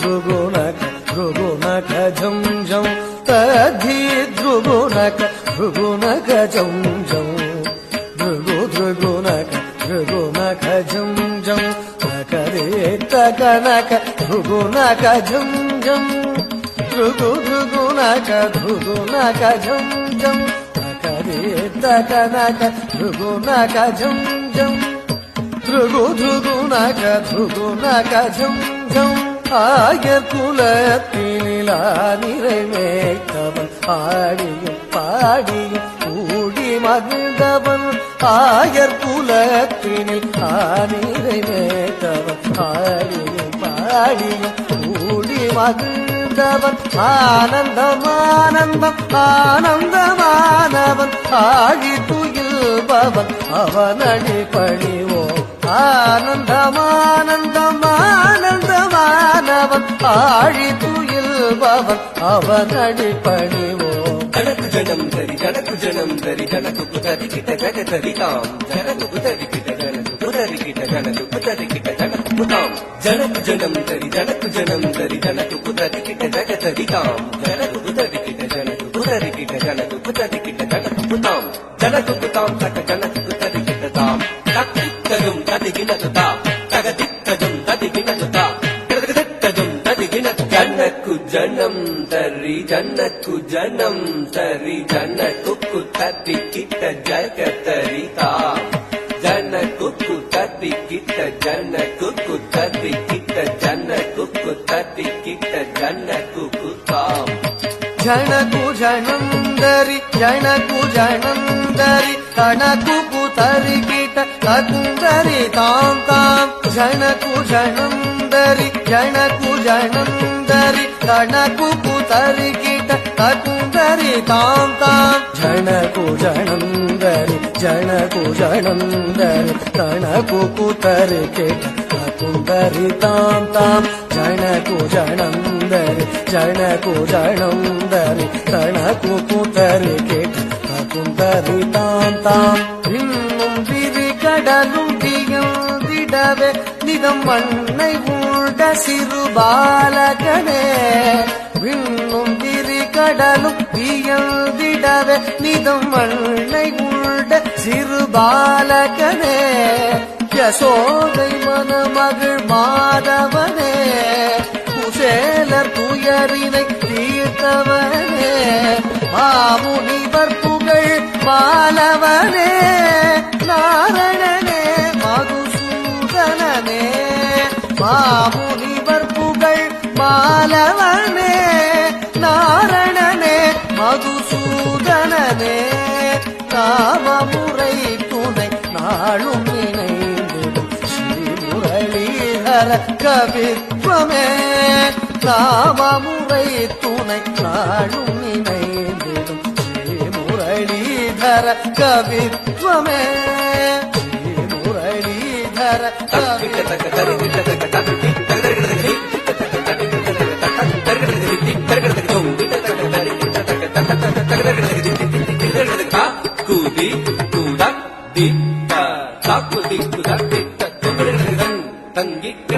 ಧ್ರುಗುನಕ ಧ್ರುಗುನಕ ಝಂ ಝಂ ತಧಿ ಧ್ರುಗುನಕ ಧ್ರುಗುನಕ ಝಂ ಝಂ ಧ್ರುಗುನಕ ಧ್ರುಗುನಕ ಝಂ ಝಂ ತಕರೇ ತಕನಕ ಧ್ರುಗುನಕ ಝಂ ಝಂ ಧ್ರುಗುನಕ ಧ್ರುಗುನಕ ಝಂ ಝಂ ತಕರೇ ತಕನಕ ಧ್ರುಗುನಕ ಝಂ ಝಂ ಧ್ರುಗುನಕ ಧ್ರುಗುನಕ ಝಂ ಝಂ ஆயர் குலத்தினிலா நிறைவேற்றவன் ஆடியும் பாடியும் கூடி மகிழ்ந்தவன் ஆயர் குலத்தினில் நிறைவேற்றவன் ஆடியும் பாடியும் கூடி மகிழ்ந்தவன் ஆனந்தமானந்தம் ஆனந்தமானவன் ஆழி துயில்பவன் அவனடி பணிவோம் ஆனந்தமானந்தம் ஆனந்தமானவன் ஆழி துயில்பவன் அவனடி பணிவோம் ஜனக்கு ஜனம் தரி ஜனக்கு ஜனம் தரி ஜனக்கு புதரி கிட்ட ஜகதரிதாம் ஜனக்கு புதரி கிட்ட ஜனக்கு புதரி கிட்ட ஜனக்கு புதரி கிட்ட ஜனக்கு புதாம் ஜனக்கு ஜனம் தரி ஜனக்கு ஜனம் தரி ஜனக்கு புதரி கிட்ட ஜகதரிதாம் ஜனக்கு புதரி கிட்ட ஜனக்கு புதரி கிட்ட ஜனக்கு புதரி கிட்ட ஜனக்கு புதாம் ஜனக்கு புதாம் தக்க ஜனக்கு புதரி கிட்ட தாம் தக்கித்ததும் ததிகினதுதா தகதித்ததும் ததிகினதுதா தகதித்ததும் ததிகினது ஜனக்கு ஜனம் தரி ஜனக்கு ஜனம் தரி ஜனக்கு ததி கிட்ட ஜகதரிதா ஜனக்கு ததி கிட்ட ஜனக்கு ததி கிட்ட ஜனக்கு ததி கிட்ட ஜனக்கு தாம் ஜனகு ஜனந்தரி ஜனகு ஜனந்தரி தனகு புதரி கிட்ட தகுந்தரி தாம் தாம் ஜனகு ஜனந்தரி ஜனகு ஜனந்தரி தனகு புதரி கிட்ட தகுந்தரி தாம் தாம் ஜனகு ஜனந்தரி ஜனகு ஜனந்தரி தனகு புதரி கிட்ட தகுந்தரி தாம் தாம் ஜனகு ஜனந்தரி ஜனகு ஜனந்தரி தனகு புதரி கிட்ட தகுந்தரி தாம் தாம் இன்னும் விரி கடலும் திகழ்ந்திடவே நிதம் மண்ணை உண்ட சிறு பாலகனே விண்ணும் விரி கடலும் திகழ்ந்திடவே நிதம் மண்ணை உண்ட சிறு பாலகனே யசோதை மணமகள் மாதவனே குசேலர் துயரினை தீர்த்தவனே மாமுனிவர் புகழ் மாலவனே நாரணனே மதுசூதனனே மாமுனிவர் புகழ் மாலவனே நாரணனே மதுசூதனனே காமமுறை துணை நாளும் நினைந்திடும் ஸ்ரீமுரளீதர கவித்வமே காமமுறை துணை நாளும் நினைந்திடும் ஸ்ரீமுரளீதர கவித்வமே ஸ்ரீமுரளீதர கூதி கூடா திட்ட தாக்கு திக்கு தங்கிட்ட